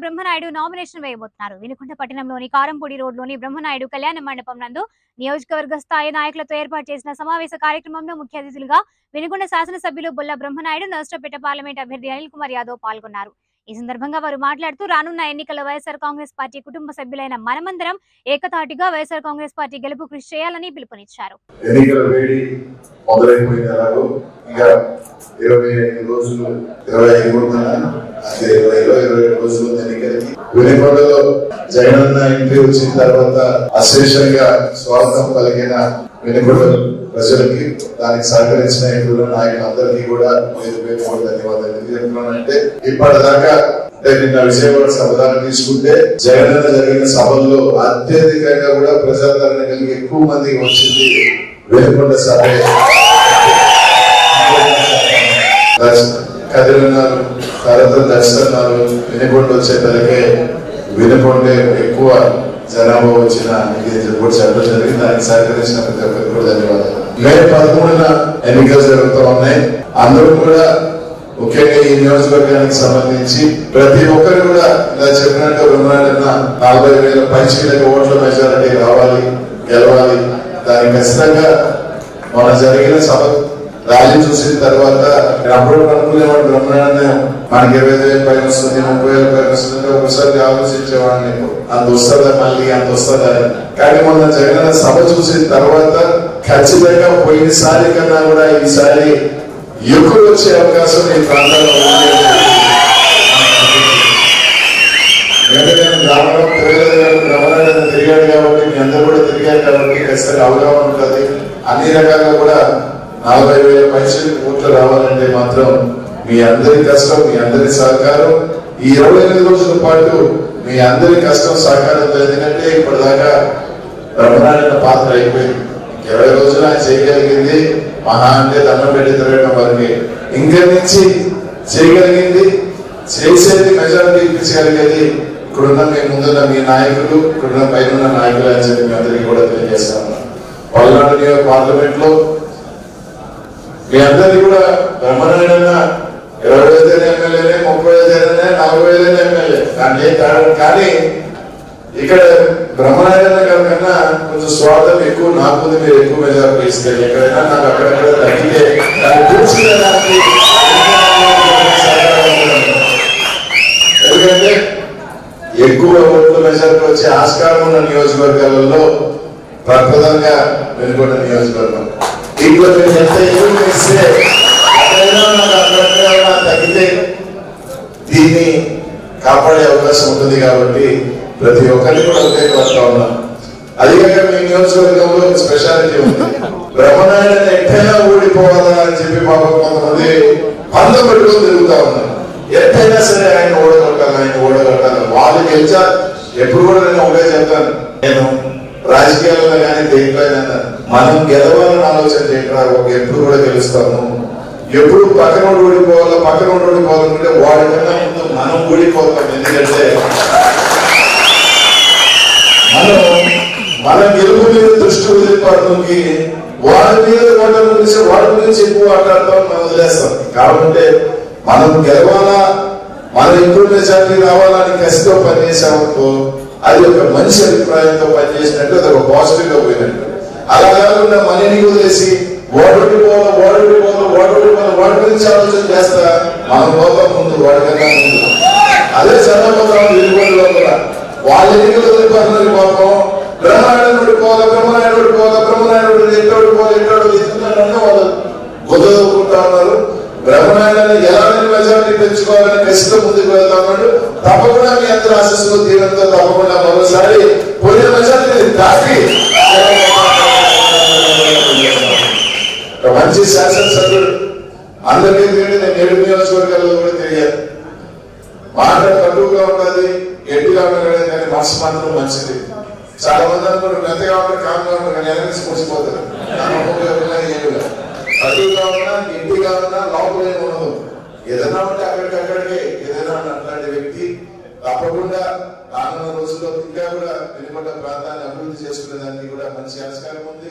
Brahmanaidu nomination వేయబోతున్నారు. Vinukonda పట్టణంలోని కారంపూడి రోడ్లోని బ్రహ్మనాయుడు కళ్యాణ మండపం నందు నియోజకవర్గ స్థాయి నాయకులతో ఏర్పాటు చేసిన సమావేశ కార్యక్రమంలో ముఖ్య అతిథులుగా వినుకొండ శాసనసభ్యులు బొల్ల బ్రహ్మనాయుడు, నర్సరావుపేట పార్లమెంట్ అభ్యర్థి అనిల్ కుమార్ యాదవ్ పాల్గొన్నారు. ఈ సందర్భంగా వారు మాట్లాడుతూ రానున్న ఎన్నికల్లో వైఎస్ఆర్ కాంగ్రెస్ పార్టీ కుటుంబ సభ్యులైన మనమందరం ఏకతాటిగా వైఎస్ఆర్ కాంగ్రెస్ పార్టీ గెలుపు కృషి చేయాలని పిలుపునిచ్చారు. 25 రోజులు 25 రోజులు వినుకొండలో జగనన్న ఇంటి వచ్చిన తర్వాత అశేషంగా స్వాగతం పలికిన వినుకొండ ప్రజలకి, దానికి సహకరించిన నాయకులందరికీ కూడా ధన్యవాదాలు. ఎందుకు చెప్తున్నానంటే ఇప్పటిదాకా నిన్న విజయవాడ సభదాన్ని తీసుకుంటే జగనన్న జరిగిన సభల్లో అత్యధికంగా కూడా ప్రజాదరణ కలిగి ఎక్కువ మందికి వచ్చింది వినుకొండ సభ. కదిలినారు, తర్వాత దర్శనాలు వినుకొండ వచ్చేసరికి వినుకొండే ఎక్కువ జనాభా వచ్చిన కూడా చెప్పడం జరిగింది. దానికి సహకరించిన ప్రతి ఒక్కరికి కూడా ధన్యవాదాలు. మే 13న ఎన్నికలు జరుగుతూ ఉన్నాయి. అందరూ కూడా ముఖ్యంగా ఈ నియోజకవర్గానికి సంబంధించి ప్రతి ఒక్కరు కూడా ఇలా చెప్పినట్టు 40,000 పైచీలకు ఓట్ల మెజారిటీ రావాలి, గెలవాలి. దానికి ఖచ్చితంగా మన జరిగిన సభ ర్యాలీ చూసిన తర్వాత అప్పుడు అనుకునేవాడు బ్రహ్మాండ మనకి 25,000 పైన వస్తుంది, 30,000 పైన వస్తుంది. ఒకసారి ఆలోచించేవాడిని అంత వస్తుందా, మళ్ళీ అంత వస్తుందా. కానీ మొన్న జగన్ సభ చూసిన తర్వాత ఖచ్చితంగా పోయినసారి కన్నా కూడా ఈసారి ఎక్కువ వచ్చే అవకాశం ఈ ప్రాంతాల్లో ఉంది. బ్రహ్మాండ తిరిగాడు కాబట్టి మీ అందరూ కూడా తిరిగారు కాబట్టి ఖచ్చితంగా అవగాహన ఉంటుంది. అన్ని రకాలుగా కూడా 40,000 పైసలు ఓట్లు రావాలంటే మాత్రం మీ అందరి కష్టం, మీ అందరి సహకారం, ఈ 28 రోజుల పాటు మీ అందరి కష్టం సహకారం. ఎందుకంటే ఇప్పటిదాకా బ్రహ్మనాయుడు పాత్ర అయిపోయింది. 20 రోజులు ఆయన చేయగలిగింది మహా అంటే దండం పెట్టి తిరగడం వరకు. ఇంకా నుంచి చేయగలిగింది, చేసేది మెజారిటీ ఇప్పించగలిగేది ఇక్కడున్న మీ ముందున్న మీ నాయకులు, ఇక్కడున్న పైన నాయకులు అని చెప్పి మీ అందరికీ కూడా తెలియజేస్తాను. పల్నాడు నియోజక పార్లమెంట్ లో మీ అందరికీ కూడా బ్రహ్మనాయుడు 25,000 ఎమ్మెల్యేనే, 35,000, 40,000 ఎమ్మెల్యే కానీ ఇక్కడ బ్రహ్మనాయుడు కన్నా కొంచెం స్వార్థం ఎక్కువ. నాకు మీరు ఎక్కువ మెజారిటీ ఇస్తే ఎక్కడైనా నాకు అక్కడక్కడ తగ్గితే ఎందుకంటే ఎక్కువ ఓట్ల మెజారిటీ వచ్చే ఆస్కారం ఉన్న నియోజకవర్గాలలో ప్రప్రదంగా వెనుకొండ నియోజకవర్గం. ఇంట్లో మీరు ఎంత ఎక్కువ ఇస్తే తగ్గితే దీన్ని కాపాడే అవకాశం ఉంటుంది. కాబట్టి ప్రతి ఒక్కరిని కూడా ఉపయోగపడతా ఉన్నాం. అదేవిధంగా మీ నియోజకవర్గంలో స్పెషాలిటీ ఉంది. బ్రహ్మనాయుడు ఎట్టైనా ఓడిపోవాలా అని చెప్పి పాపం కొంతమంది పందం పెట్టుకొని తిరుగుతా ఉన్నారు. ఎట్టయినా సరే ఆయన ఓడగొట్టాలి. వాళ్ళు గెలిచా ఎప్పుడు కూడా నేను ఒకటే చెప్తాను, నేను రాజకీయాలలో కానీ దేంట్లో మనం గెలవాలని ఆలోచన చేయకుండా ఎప్పుడు కూడా గెలుస్తాము. ఎప్పుడు పక్కన ఓడిపోవాలంటే వాడికన్నా ముందు మనం ఓడిపోతాం. ఎందుకంటే మన గెలుపు మీద దృష్టి వదిలిపడడానికి వాడి మీద వాడి గురించి ఎక్కువ మాట్లాడతాం, మనం వదిలేస్తాం. కాబట్టి మనం గెలవాలా, మనం ఎక్కువ మెజారిటీ రావాలని కసితో పనిచేసామనుకో అది ఒక మంచి అభిప్రాయంతో పనిచేసినట్టు, అది ఒక పాజిటివ్ గా పోయినట్టు. అలా కాకుండా మనని వదిలేసి వాడి గురించి ఆలోచన చేస్తా మనం పోతాం ముందు, వాడికన్నా ముందు. అదే చంద్రబాబు విలువల్లో కూడా వాళ్ళ ఎన్నికలు వదిలిపోతున్నారు. పాపం బ్రహ్మనాయుడు వాళ్ళు గుర్తుకుంటా ఉన్నారు. బ్రహ్మనాయుడు ఎలాంటి మెజారిటీ పెంచుకోవాలని కసితో ముందుకు వెళ్తా ఉన్నాడు. తప్పకుండా మీ అందరి ఆశస్సులు తీరంతో తప్పకుండా మరోసారి పోయిన మెజారిటీ దాటి మంచి శాసనసభ్యుడు. అందరికీ నేను 7 నియోజకవర్గాల్లో కూడా తెలియదు. మాట కట్టుగా ఉండాలి, గట్టిగా ఉండాలి, కానీ మనసు మాత్రం మంచిది. చాలా మంది అనుకుంటారు మెత్తగా ఉంటారు, కామ్గా ఉంటారు, కానీ ఎనర్జీ కూర్చిపోతారు. కట్టుగా ఉన్నా, ఇంటిగా ఉన్నా, లోపల ఏమి ఉండదు. ఏదైనా ఉంటే అక్కడికి ఏదైనా అట్లాంటి వ్యక్తి తప్పకుండా రానున్న రోజుల్లో ఇంకా కూడా వెనుకొండ ప్రాంతాన్ని అభివృద్ధి చేసుకునే దానికి కూడా మంచి ఆస్కారం ఉంది.